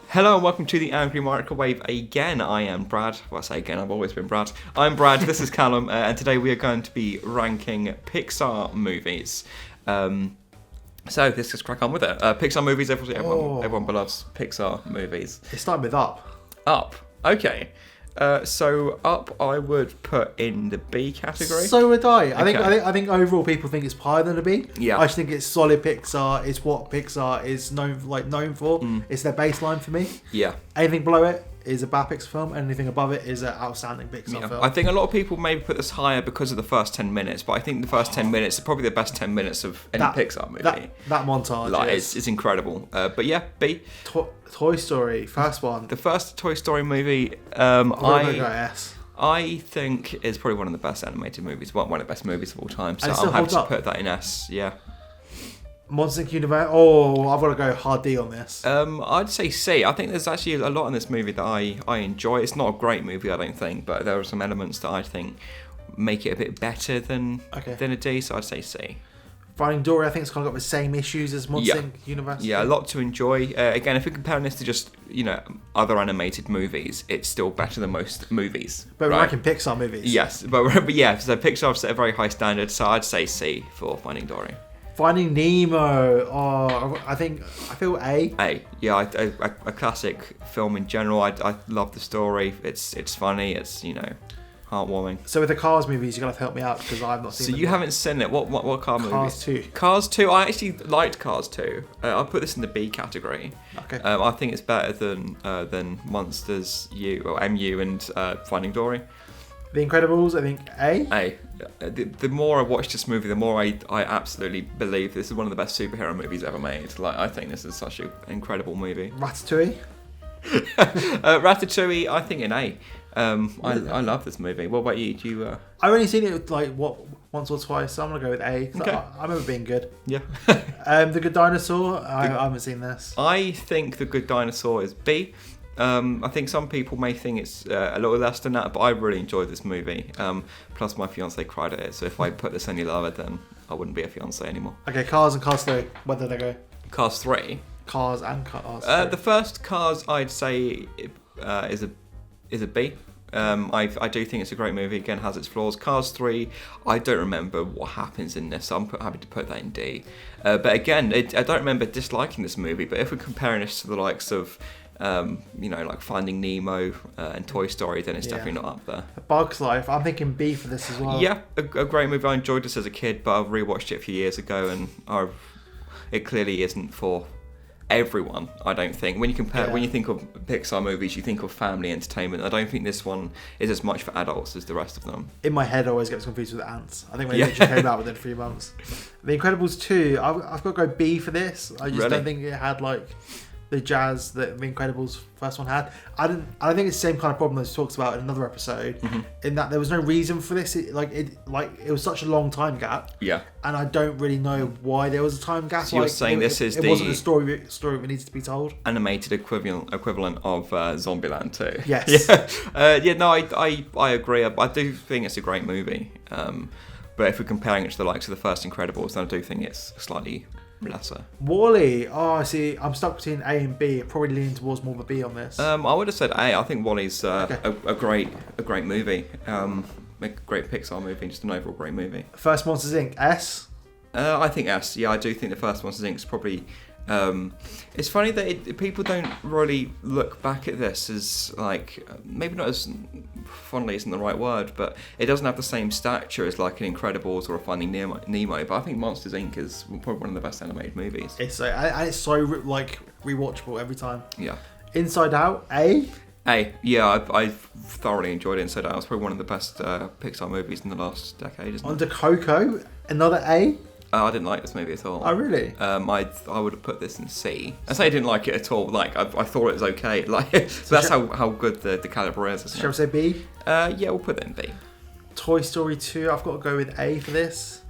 Hello and welcome to the Angry Microwave again. I am Brad. Well, I say again, I've always been Brad. I'm Brad, this is Callum, and today we are going to be ranking Pixar movies. So let's just crack on with it. Pixar movies, everyone loves Pixar movies. It's starting with Up. Up, okay. So Up, I would put in the B category. So would I. Okay. I think overall people think it's higher than a B. Yeah. I just think it's solid Pixar. It's what Pixar is known for. It's their baseline for me. Yeah. Anything below it is a bad Pixar film. Anything above it is an outstanding Pixar film. I think a lot of people maybe put this higher because of the first 10 minutes, but I think the first 10 minutes are probably the best 10 minutes of any Pixar movie. That montage it's incredible. But yeah, B. Toy Story, first one. The first Toy Story movie, I think is probably one of the best animated movies, one of the best movies of all time. So I'm happy to put that in S. Yeah. Monsters Inc. Universe. Oh, I've got to go hard D on this. I'd say C. I think there's actually a lot in this movie that I enjoy. It's not a great movie, I don't think, but there are some elements that I think make it a bit better than a D. So I'd say C. Finding Dory, I think it's kind of got the same issues as Monsters Inc. Universe. Yeah, a lot to enjoy. Again, if we're comparing this to just other animated movies, it's still better than most movies. But we're ranking Pixar movies. Yes, but yeah, so Pixar set a very high standard. So I'd say C for Finding Dory. Finding Nemo. Oh, I feel A. A. Yeah, a classic film in general. I love the story. It's funny. It's heartwarming. So with the Cars movies, you're gonna have to help me out because I've not seen them. So you haven't seen it. What car movie? Cars 2. Cars 2. I actually liked Cars 2. I'll put this in the B category. Okay. I think it's better than Monsters U or MU and Finding Dory. The Incredibles, I think A. A. The more I watch this movie, the more I absolutely believe this is one of the best superhero movies ever made. Like, I think this is such an incredible movie. Ratatouille. Ratatouille, I think an A. I love this movie. What about you? Do you? I've only seen it once or twice, so I'm gonna go with A. Okay. I remember it being good. Yeah. The Good Dinosaur. I haven't seen this. I think The Good Dinosaur is B. I think some people may think it's a little less than that, but I really enjoyed this movie. Plus, my fiance cried at it, so if I put this any lower, then I wouldn't be a fiance anymore. Okay, Cars and Cars 3. Where did they go? Cars 3. Cars and Cars 3. The first Cars, I'd say, is a B. I do think it's a great movie. Again, has its flaws. Cars 3, I don't remember what happens in this, so I'm happy to put that in D. But again, I don't remember disliking this movie. But if we're comparing this to the likes of, like Finding Nemo and Toy Story, then it's definitely not up there. A Bug's Life, I'm thinking B for this as well. Yeah, a great movie. I enjoyed this as a kid, but I've rewatched it a few years ago, and it clearly isn't for everyone, I don't think. When you think of Pixar movies, you think of family entertainment. I don't think this one is as much for adults as the rest of them. In my head, I always get confused with Ants. I think when it came out within 3 months. The Incredibles 2, I've got to go B for this. I just don't think it had the jazz that The Incredibles first one had. I think it's the same kind of problem as talks about in another episode, in that there was no reason for this. It was such a long time gap. Yeah. And I don't really know why there was a time gap. So you're saying it wasn't a story that needs to be told. Animated equivalent of Zombieland 2. Yes. I agree. I do think it's a great movie. But if we're comparing it to the likes of the first Incredibles, then I do think it's slightly lesser. WALL-E. Oh, I see. I'm stuck between A and B. Probably leaning towards more of a B on this. I would have said A. I think WALL-E's a great movie. A great Pixar movie, just an overall great movie. First Monsters Inc. S. I think S. Yeah, I do think the first Monsters Inc. is probably. It's funny that people don't really look back at this as maybe not as fondly isn't the right word, but it doesn't have the same stature as like an Incredibles or a Finding Nemo. But I think Monsters Inc. is probably one of the best animated movies. It's so rewatchable every time. Yeah. Inside Out. A. Yeah, I thoroughly enjoyed Inside Out. It's probably one of the best Pixar movies in the last decade, isn't it? Under Coco, another A. I didn't like this movie at all. Oh, really? I would have put this in C. I say I didn't like it at all. I thought it was okay. So that's how good the caliber is. Shall we say B? Yeah, we'll put it in B. Toy Story 2, I've got to go with A for this.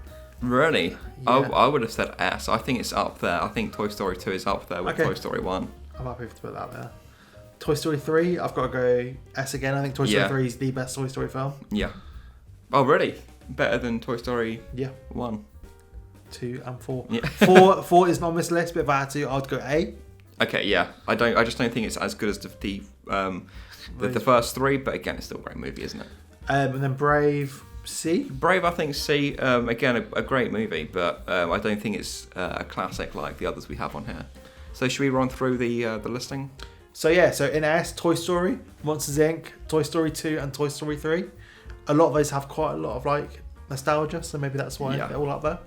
Really? Yeah. I would have said S. I think it's up there. I think Toy Story 2 is up there with Toy Story 1. I'm happy to put that there. Toy Story 3, I've got to go S again. I think Toy Story 3 is the best Toy Story film. Yeah. Oh, really? Better than Toy Story 1? 2 and 4. Yeah. 4 is not on this list, but if I had to, I'd go A. Okay, yeah. I just don't think it's as good as the first three, but again, it's still a great movie, isn't it? And then Brave, C? Brave, I think C. Again, a great movie, but I don't think it's a classic like the others we have on here. So should we run through the listing? So in S, Toy Story, Monsters Inc., Toy Story 2 and Toy Story 3. A lot of those have quite a lot of like nostalgia, so maybe that's why they're all up there.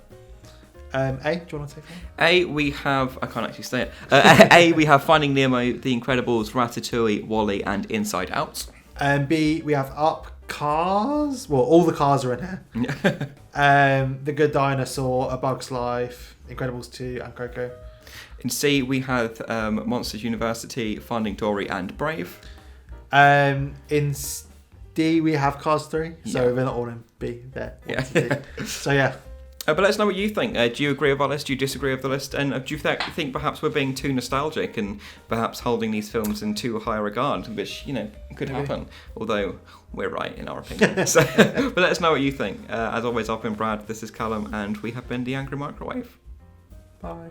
A, do you want to take that? A, we have... I can't actually say it. A, we have Finding Nemo, The Incredibles, Ratatouille, WALL-E and Inside Out. B, we have Up, Cars. Well, all the cars are in here. The Good Dinosaur, A Bug's Life, Incredibles 2 and Coco. In C, we have Monsters University, Finding Dory and Brave. In D, we have Cars 3. So they're not all in B there. So yeah. But let us know what you think. Do you agree with our list? Do you disagree with the list? And do you think perhaps we're being too nostalgic and perhaps holding these films in too high regard, which, could happen, although we're right in our opinion. But let us know what you think. As always, I've been Brad, this is Callum, and we have been The Angry Microwave. Bye.